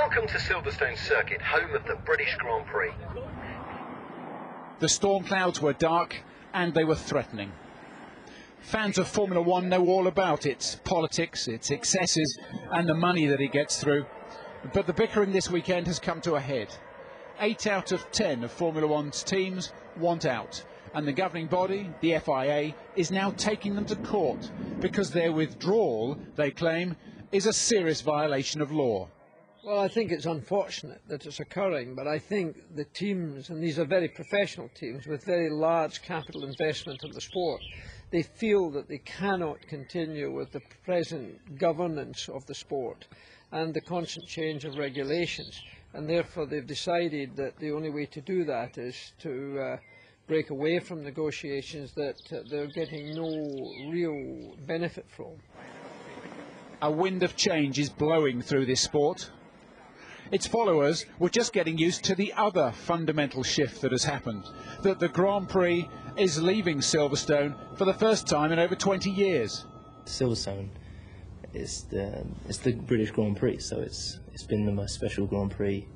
Welcome to Silverstone Circuit, home of the British Grand Prix. The storm clouds were dark and they were threatening. Fans of Formula One know all about its politics, its excesses and the money that it gets through. But the bickering this weekend has come to a head. 8 out of 10 of Formula One's teams want out. And the governing body, the FIA, is now taking them to court because their withdrawal, they claim, is a serious violation of law. Well, I think it's unfortunate that it's occurring, but I think the teams, and these are very professional teams with very large capital investment in the sport, they feel that they cannot continue with the present governance of the sport and the constant change of regulations, and therefore they've decided that the only way to do that is to break away from negotiations that they're getting no real benefit from. A wind of change is blowing through this sport. Its followers were just getting used to the other fundamental shift that has happened, that the Grand Prix is leaving Silverstone for the first time in over 20 years. Silverstone is the British Grand Prix, so it's been the most special Grand Prix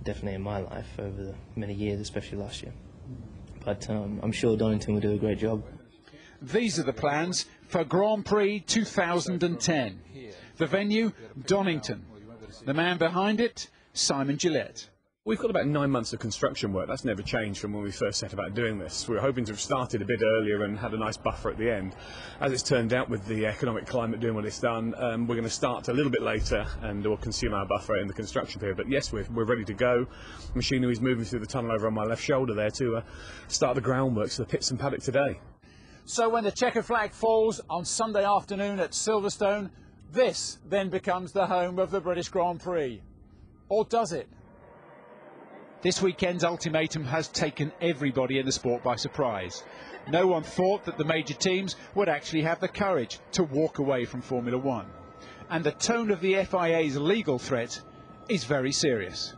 definitely in my life over the many years, especially last year. But I'm sure Donington will do a great job. These are the plans for Grand Prix 2010. The venue, Donington. The man behind it, Simon Gillette. We've got about 9 months of construction work. That's never changed from when we first set about doing this. We were hoping to have started a bit earlier and had a nice buffer at the end. As it's turned out, with the economic climate doing what it's done, we're going to start a little bit later and we'll consume our buffer in the construction period. But yes, we're ready to go. Machinery is moving through the tunnel over on my left shoulder there to start the groundwork for the pits and paddock today. So when the checkered flag falls on Sunday afternoon at Silverstone, this then becomes the home of the British Grand Prix. Or does it? This weekend's ultimatum has taken everybody in the sport by surprise. No one thought that the major teams would actually have the courage to walk away from Formula One. And the tone of the FIA's legal threat is very serious.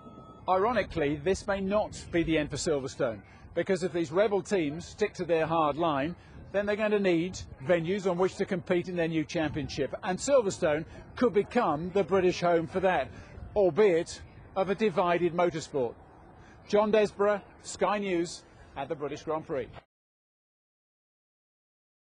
Ironically, this may not be the end for Silverstone, because if these rebel teams stick to their hard line, then they're going to need venues on which to compete in their new championship. And Silverstone could become the British home for that, albeit of a divided motorsport. Jon Desborough, Sky News at the British Grand Prix.